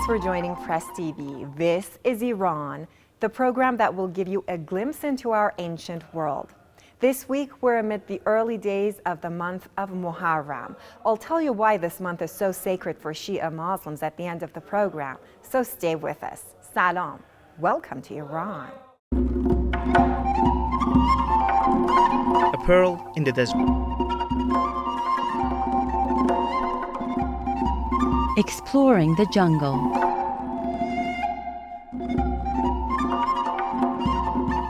for joining Press TV. This is Iran, the program that will give you a glimpse into our ancient world. This week, we're amid the early days of the month of Muharram. I'll tell you why this month is so sacred for Shia Muslims at the end of the program, so stay with us. Salam. Welcome to Iran. A pearl in the desert. Exploring the jungle.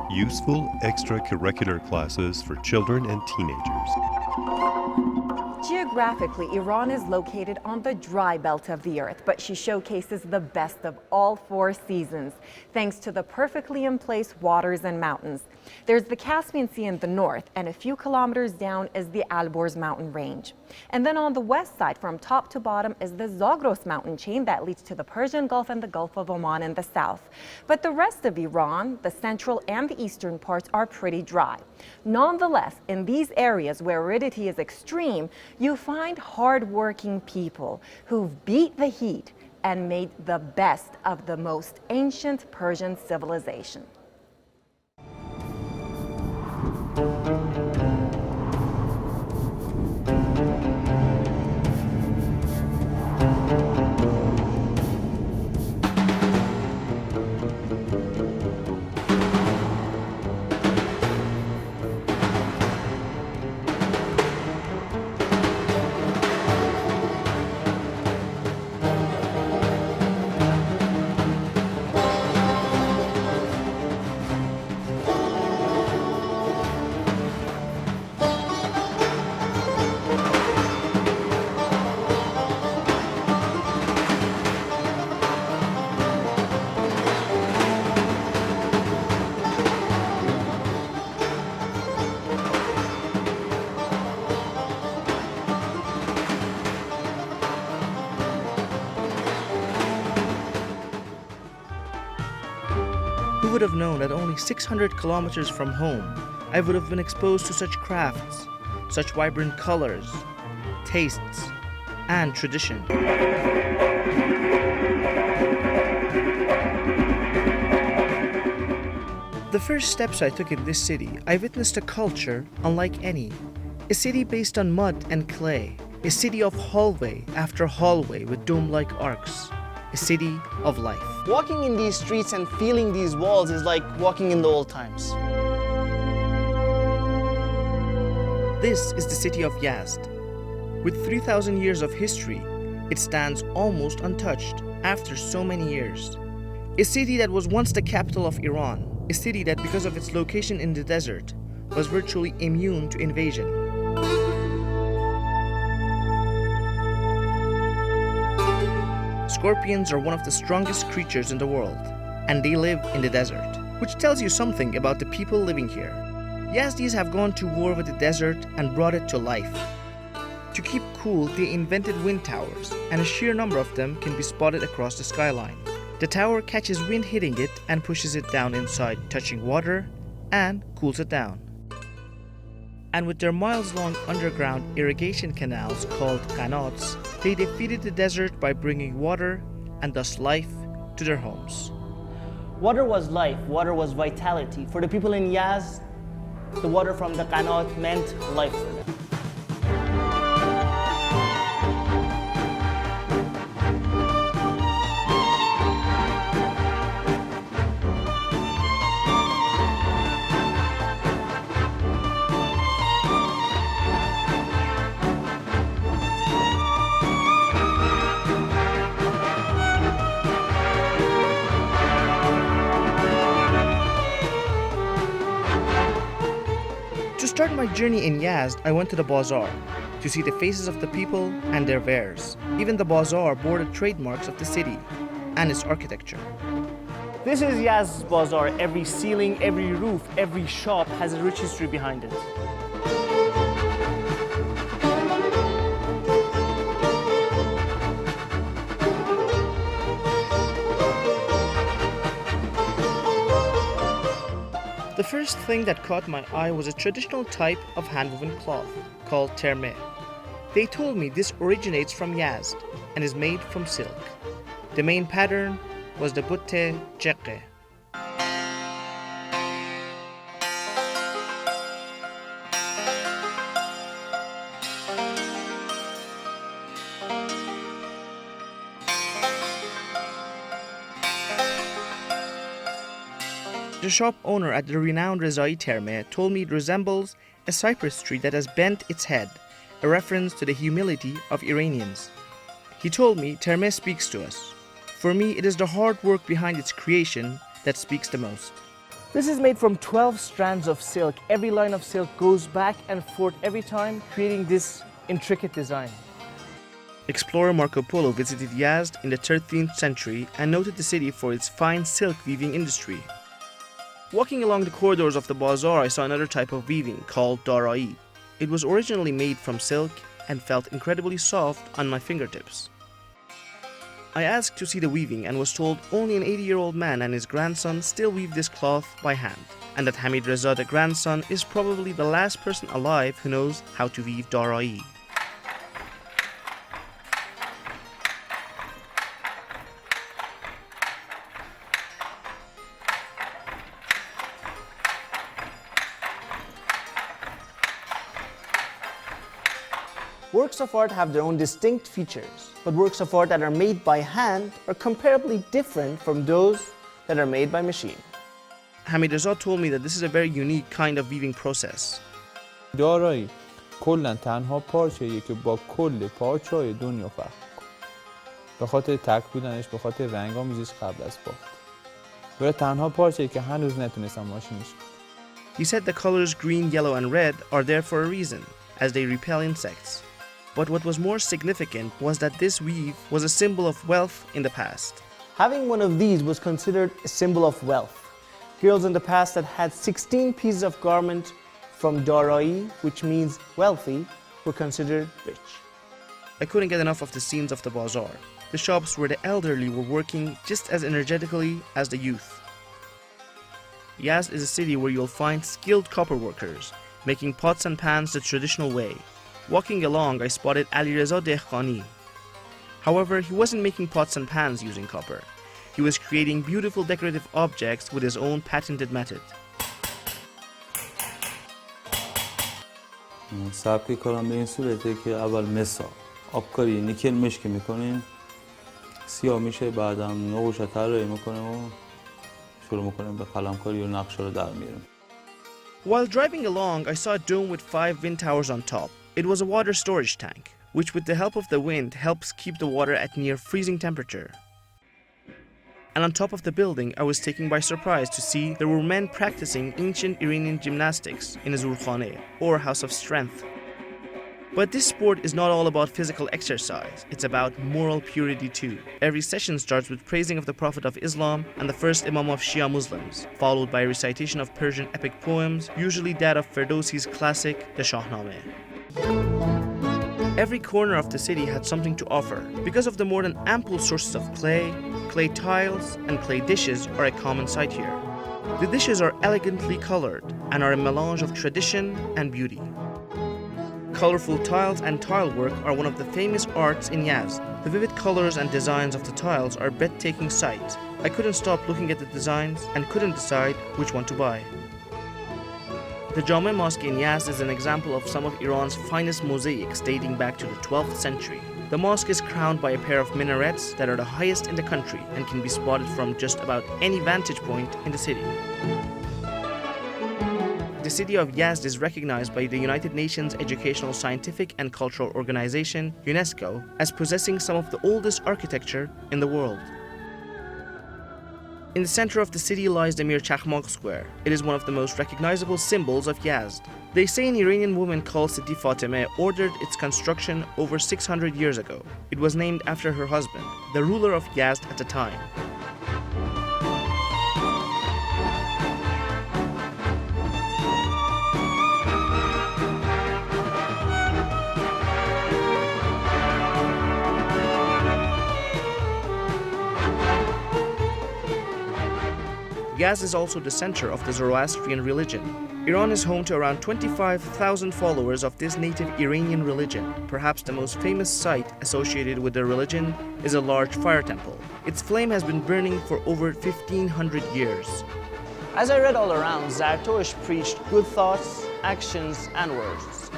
Useful extracurricular classes for children and teenagers. Geographically, Iran is located on the dry belt of the earth, but she showcases the best of all four seasons, thanks to the perfectly in place waters and mountains. There's the Caspian Sea in the north, and a few kilometers down is the Alborz mountain range. And then on the west side, from top to bottom, is the Zagros mountain chain that leads to the Persian Gulf and the Gulf of Oman in the south. But the rest of Iran, the central and the eastern parts, are pretty dry. Nonetheless, in these areas where aridity is extreme, you find hard-working people who've beat the heat and made the best of the most ancient Persian civilization. Who would have known that only 600 kilometers from home, I would have been exposed to such crafts, such vibrant colors, tastes, and tradition. The first steps I took in this city, I witnessed a culture unlike any. A city based on mud and clay. A city of hallway after hallway with dome-like arcs. A city of life. Walking in these streets and feeling these walls is like walking in the old times. This is the city of Yazd. With 3,000 years of history, it stands almost untouched after so many years. A city that was once the capital of Iran. A city that, because of its location in the desert, was virtually immune to invasion. Scorpions are one of the strongest creatures in the world, and they live in the desert, which tells you something about the people living here. Yazdis have gone to war with the desert and brought it to life. To keep cool, they invented wind towers, and a sheer number of them can be spotted across the skyline. The tower catches wind hitting it and pushes it down inside, touching water, and cools it down. And with their miles-long underground irrigation canals called qanats, they defeated the desert by bringing water and thus life to their homes. Water was life, water was vitality. For the people in Yazd, the water from the qanat meant life for them. To start my journey in Yazd, I went to the bazaar to see the faces of the people and their wares. Even the bazaar bore the trademarks of the city and its architecture. This is Yazd's bazaar. Every ceiling, every roof, every shop has a rich history behind it. The first thing that caught my eye was a traditional type of hand-woven cloth called termeh. They told me this originates from Yazd and is made from silk. The main pattern was the butte cekke. The shop owner at the renowned Rezai Terme told me it resembles a cypress tree that has bent its head, a reference to the humility of Iranians. He told me Terme speaks to us. For me, it is the hard work behind its creation that speaks the most. This is made from 12 strands of silk. Every line of silk goes back and forth every time, creating this intricate design. Explorer Marco Polo visited Yazd in the 13th century and noted the city for its fine silk weaving industry. Walking along the corridors of the bazaar, I saw another type of weaving called darai. It was originally made from silk and felt incredibly soft on my fingertips. I asked to see the weaving and was told only an 80-year-old man and his grandson still weave this cloth by hand, and that Hamid Reza, the grandson, is probably the last person alive who knows how to weave darai. Works of art have their own distinct features, but works of art that are made by hand are comparably different from those that are made by machine. Hamid Reza told me that this is a very unique kind of weaving process. دارایی کلا تنها پارچه‌ایه که با کل پارچه‌های دنیا فرق می‌کنه. به خاطر تک بودنش، به خاطر رنگ‌آمیزیش قبل از بافت. برای تنها پارچه‌ای که هنوز نتونستم ماشینش کنم. He said the colors green, yellow, and red are there for a reason, as they repel insects. But what was more significant was that this weave was a symbol of wealth in the past. Having one of these was considered a symbol of wealth. Girls in the past that had 16 pieces of garment from darai, which means wealthy, were considered rich. I couldn't get enough of the scenes of the bazaar, the shops where the elderly were working just as energetically as the youth. Yazd is a city where you'll find skilled copper workers, making pots and pans the traditional way. Walking along, I spotted Ali Reza Dehqani. However, he wasn't making pots and pans using copper. He was creating beautiful decorative objects with his own patented method. سبک کارم به این صورته که اول مسا آبکاری نیکل مشک میکنیم سیاه میشه بعدم نقوش طراحی میکنیم و شروع میکنیم به قلمکاری و نقشه رو در میاریم. While driving along, I saw a dome with 5 wind towers on top. It was a water storage tank, which with the help of the wind helps keep the water at near freezing temperature. And on top of the building, I was taken by surprise to see there were men practicing ancient Iranian gymnastics in a Zurkhane, or house of strength. But this sport is not all about physical exercise, it's about moral purity too. Every session starts with praising of the Prophet of Islam and the first Imam of Shia Muslims, followed by a recitation of Persian epic poems, usually that of Ferdowsi's classic, the Shahnameh. Every corner of the city had something to offer. Because of the more than ample sources of clay tiles, and clay dishes are a common sight here. The dishes are elegantly colored and are a melange of tradition and beauty. Colorful tiles and tile work are one of the famous arts in Yazd. The vivid colors and designs of the tiles are a breathtaking sight. I couldn't stop looking at the designs and couldn't decide which one to buy. The Jame Mosque in Yazd is an example of some of Iran's finest mosaics dating back to the 12th century. The mosque is crowned by a pair of minarets that are the highest in the country and can be spotted from just about any vantage point in the city. The city of Yazd is recognized by the United Nations Educational, Scientific and Cultural Organization, UNESCO, as possessing some of the oldest architecture in the world. In the center of the city lies the Mir Chakmak Square. It is one of the most recognizable symbols of Yazd. They say an Iranian woman called Sidi Fatemeh ordered its construction over 600 years ago. It was named after her husband, the ruler of Yazd at the time. Yazd is also the center of the Zoroastrian religion. Iran is home to around 25,000 followers of this native Iranian religion. Perhaps the most famous site associated with the religion is a large fire temple. Its flame has been burning for over 1,500 years. As I read all around, Zarathustra preached good thoughts, actions, and words.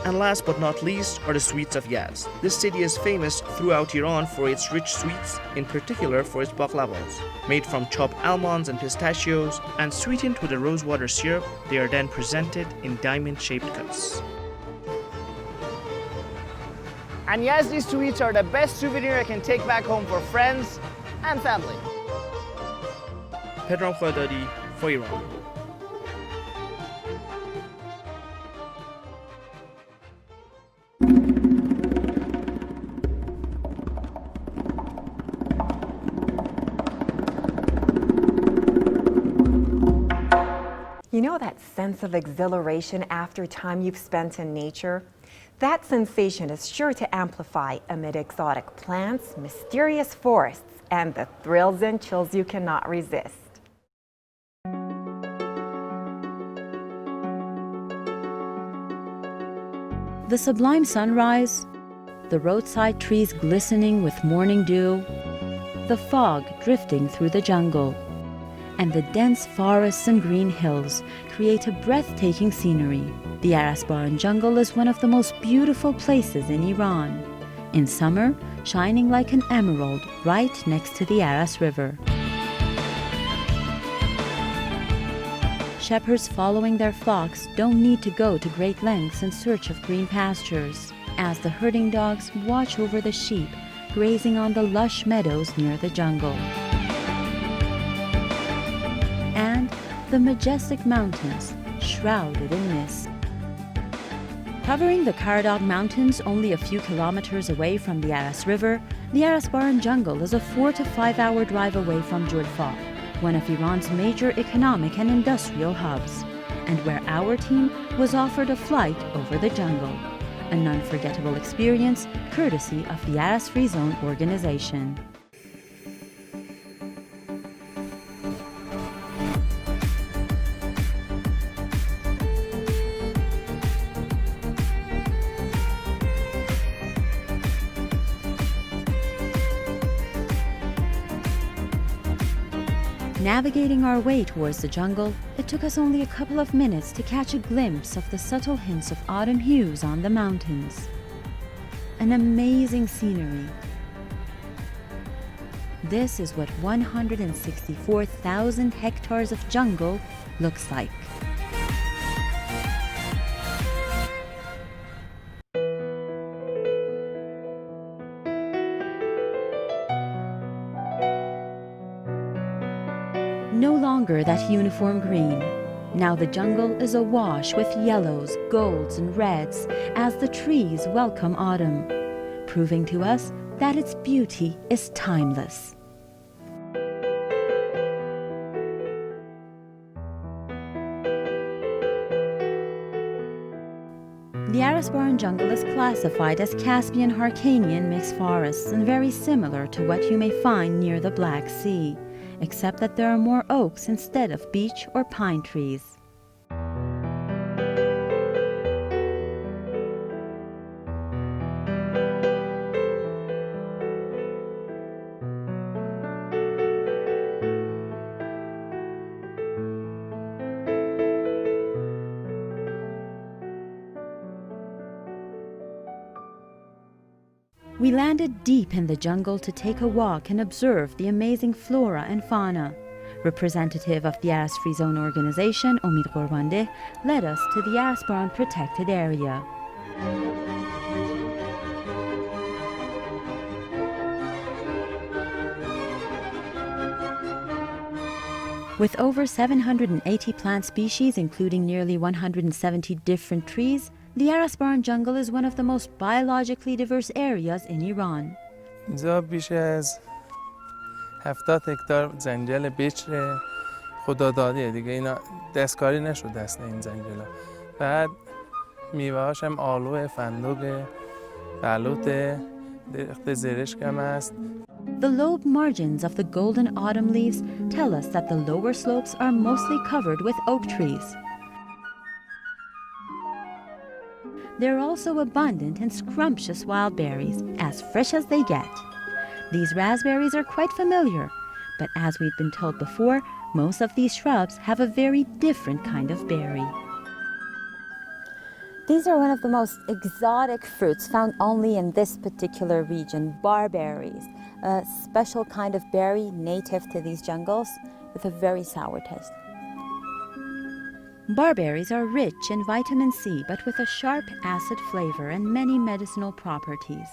And last but not least are the sweets of Yazd. This city is famous throughout Iran for its rich sweets, in particular for its baklavas. Made from chopped almonds and pistachios and sweetened with a rosewater syrup, they are then presented in diamond-shaped cups. And Yazdi sweets are the best souvenir I can take back home for friends and family. Pedram Khordadi for Iran. You know that sense of exhilaration after time you've spent in nature? That sensation is sure to amplify amid exotic plants, mysterious forests, and the thrills and chills you cannot resist. The sublime sunrise, the roadside trees glistening with morning dew, the fog drifting through the jungle, and the dense forests and green hills create a breathtaking scenery. The Arasbaran jungle is one of the most beautiful places in Iran. In summer, shining like an emerald right next to the Aras River. Shepherds following their flocks don't need to go to great lengths in search of green pastures, as the herding dogs watch over the sheep grazing on the lush meadows near the jungle. And the majestic mountains, shrouded in mist. Covering the Karadagh Mountains only a few kilometers away from the Aras River, the Arasbaran jungle is a 4 to 5 hour drive away from Julfa, one of Iran's major economic and industrial hubs, and where our team was offered a flight over the jungle. An unforgettable experience courtesy of the Aras Free Zone organization. Navigating our way towards the jungle, it took us only a couple of minutes to catch a glimpse of the subtle hints of autumn hues on the mountains. An amazing scenery. This is what 164,000 hectares of jungle looks like. No longer that uniform green. Now the jungle is awash with yellows, golds, and reds as the trees welcome autumn, proving to us that its beauty is timeless. The Arasbaran jungle is classified as Caspian-Hyrcanian mixed forests and very similar to what you may find near the Black Sea, except that there are more oaks instead of beech or pine trees. We landed deep in the jungle to take a walk and observe the amazing flora and fauna. Representative of the Aras Free Zone organization, Omid Qurbandeh, led us to the Arasbaran protected area. With over 780 plant species, including nearly 170 different trees, the Arasbaran jungle is one of the most biologically diverse areas in Iran. اینجا بیش از 70 هکتار جنگل بچر خدادادیه دیگه، اینا دستکاری نشده است این جنگلا. بعد میوه هاش هم آلو، فندق، بلوط، درخت زرشک هم است. The lobe margins of the golden autumn leaves tell us that the lower slopes are mostly covered with oak trees. They're also abundant in scrumptious wild berries, as fresh as they get. These raspberries are quite familiar, but as we've been told before, most of these shrubs have a very different kind of berry. These are one of the most exotic fruits found only in this particular region, barberries, a special kind of berry native to these jungles with a very sour taste. Barberries are rich in vitamin C, but with a sharp acid flavor and many medicinal properties.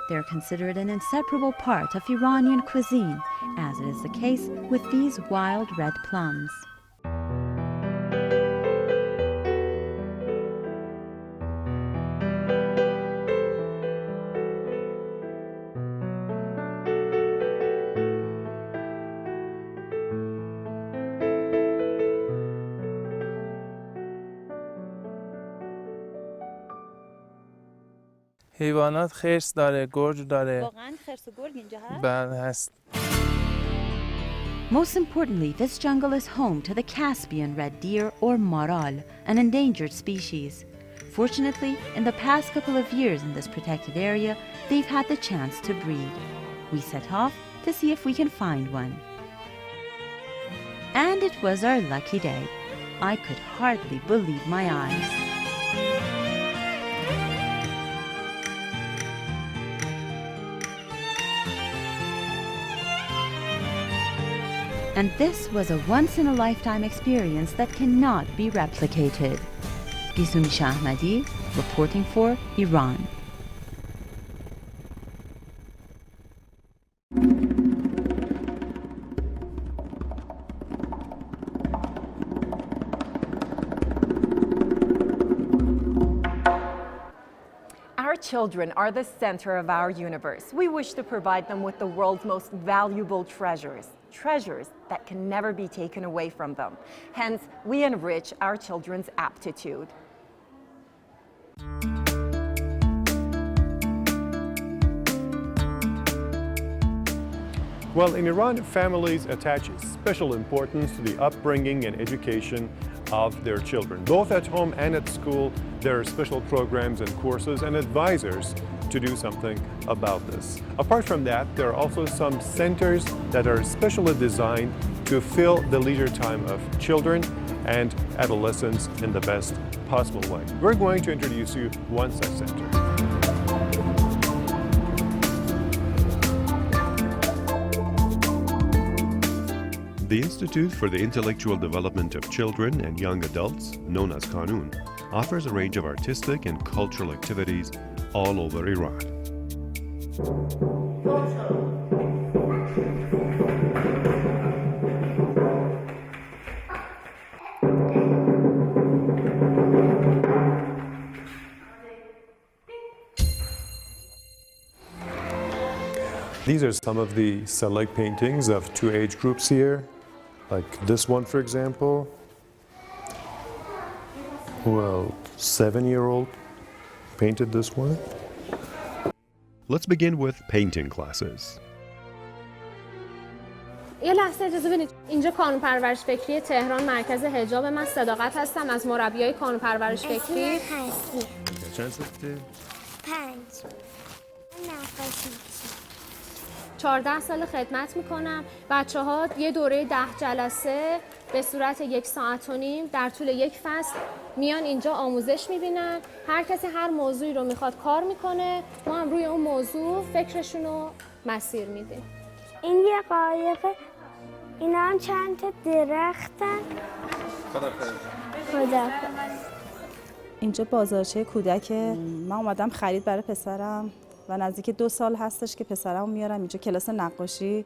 They're considered an inseparable part of Iranian cuisine, as it is the case with these wild red plums. حیوانات خرس داره، گرگ داره. واقعاً خرس و گرگ اینجا هست؟ بله هست. Most importantly, this jungle is home to the Caspian red deer or maral, an endangered species. Fortunately, in the past couple of years in this protected area, they've had the chance to breed. We set off to see if we can find one. And it was our lucky day. I could hardly believe my eyes. And this was a once-in-a-lifetime experience that cannot be replicated. Gisumi Shahmadi, reporting for Iran. Our children are the center of our universe. We wish to provide them with the world's most valuable treasures that can never be taken away from them. Hence, we enrich our children's aptitude. Well, in Iran, families attach special importance to the upbringing and education of their children. Both at home and at school, there are special programs and courses and advisors to do something about this. Apart from that, there are also some centers that are specially designed to fill the leisure time of children and adolescents in the best possible way. We're going to introduce you one such center. The Institute for the Intellectual Development of Children and Young Adults, known as Qanun, offers a range of artistic and cultural activities all over Iran. These are some of the select paintings of two age groups here, like this one, for example. Well, 7-year-old painted this one. Let's begin with painting classes. یه لحظه اجازه بدید. اینجا کانون پرورش فکری تهران مرکز حجاب. من صداقت هستم از مربیای کانون پرورش فکری. 14 سال خدمت میکنم. بچه‌ها یه دوره 10 جلسه به صورت 1 ساعت و نیم در طول یک فصل میان اینجا آموزش میبینن. هر کسی هر موضوعی رو میخواد کار میکنه. ما هم روی اون موضوع فکرشون رو مسیر میدیم. این یه قایقه، اینا هم چند تا درختن. خداحافظ. اینجا بازارچه کودکه. من اومدم خرید برای پسرم و نزدیک 2 سال هستش که پسرمو میارم اینجا کلاس نقاشی.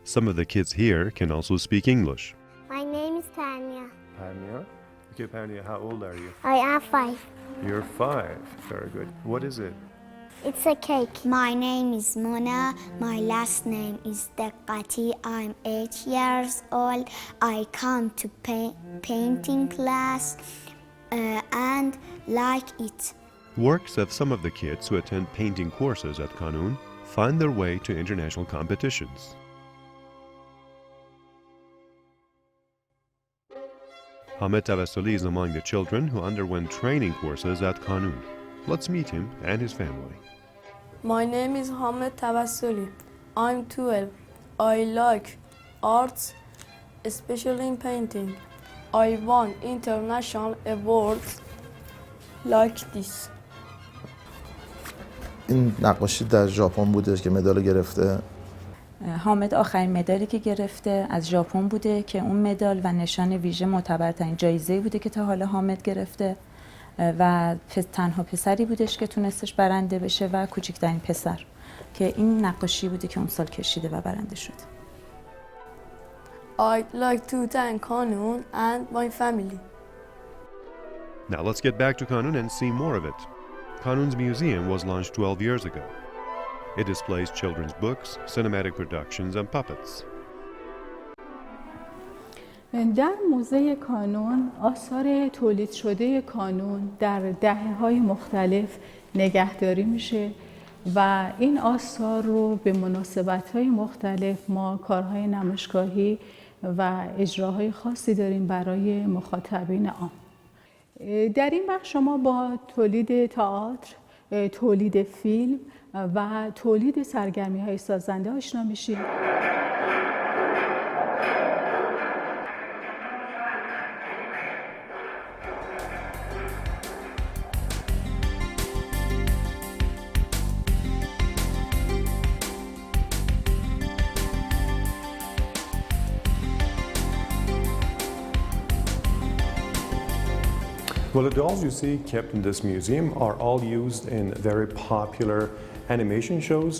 Some of the kids here can also speak English. My name is Tanya. Tanya? Okay, Tanya, how old are you? I am 5. You're 5. Very good. What is it? It's a cake. My name is Mona. My last name is Deqati. I'm 8 years old. I come to painting class and like it. Works of some of the kids who attend painting courses at Qanun find their way to international competitions. Hamed Tawassoli is among the children who underwent training courses at Kanun. Let's meet him and his family. My name is Hamed Tawassoli. I'm 12. I like arts, especially in painting. I won international awards like this. این نقاشی در ژاپن بوده که مدال گرفته. حامد آخرین مدالی که گرفته از ژاپن بوده که اون مدال و نشان ویژه معتبرترین جایزه بوده که تا حالا حامد گرفته و تنها پسری بودش که تونستش برنده بشه و کوچکترین پسر که این نقاشی بوده که اون سال کشیده و برنده شد. I'd like to thank Kanun and my family. Now let's get back to Kanun and see more of it. Kanun's museum was launched 12 years ago. It displays children's books, cinematic productions, and puppets. در موزه کانون آثار تولید شده کانون در دهه‌های مختلف نگهداری میشه و این آثار رو به مناسبت‌های مختلف ما کارهای نمایشگاهی و اجراهای خاصی داریم برای مخاطبین عام. در این بخش شما با تولید تئاتر، تولید فیلم و تولید سرگرمی‌های سازنده آشنا میشید. Well, the dolls you see kept in this museum are all used in very popular animation shows,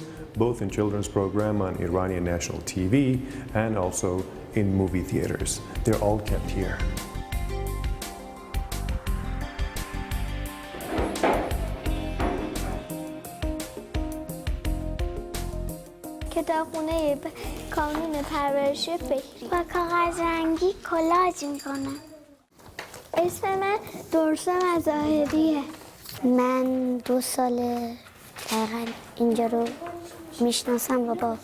both in children's program on Iranian national TV and also in movie theaters. They're all kept here. کتابخونه کانون پرورش فکری با کاغذ رنگی کلاژ میکنم. اسم من درسا مظاهریه. من 2 ساله دقیقا اینجا رو میشناسم و با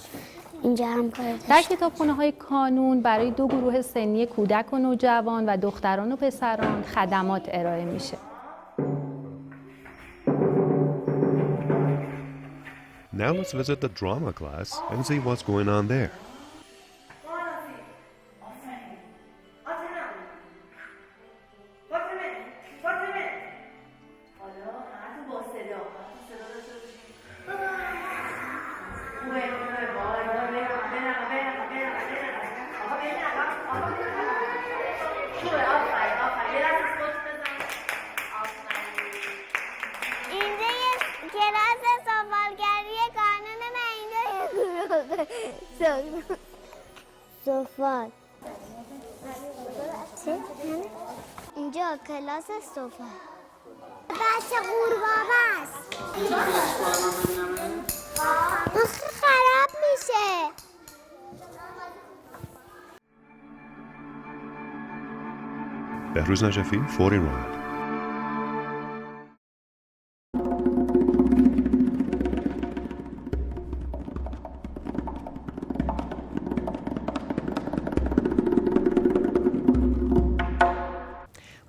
اینجا هم کار داشتم. در کتابخونه‌های کانون برای 2 گروه سنی کودک و نوجوان و دختران و پسران خدمات ارائه میشه. Now let's visit the drama class and see what's going on there. سفال اینجا کلاس سفال بچه قورباغه است خراب میشه. بهروز نجفی for Iran.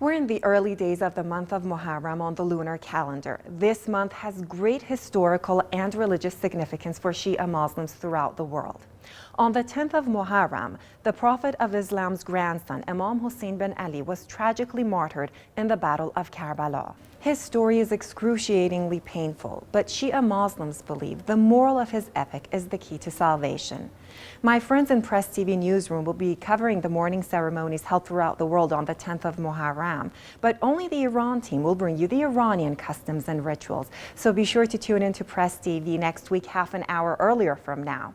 We're in the early days of the month of Muharram on the lunar calendar. This month has great historical and religious significance for Shia Muslims throughout the world. On the 10th of Muharram, the Prophet of Islam's grandson, Imam Hussein bin Ali, was tragically martyred in the Battle of Karbala. His story is excruciatingly painful, but Shia Muslims believe the moral of his epic is the key to salvation. My friends in Press TV Newsroom will be covering the mourning ceremonies held throughout the world on the 10th of Muharram, but only the Iran team will bring you the Iranian customs and rituals, so be sure to tune in to Press TV next week half an hour earlier from now.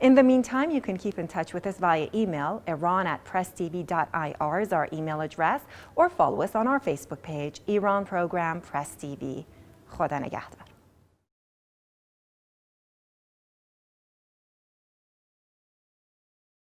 In the meantime, you can keep in touch with us via email. Iran@presstv.ir is our email address, or follow us on our Facebook page, Iran Program Press TV. Khoda nigahdan.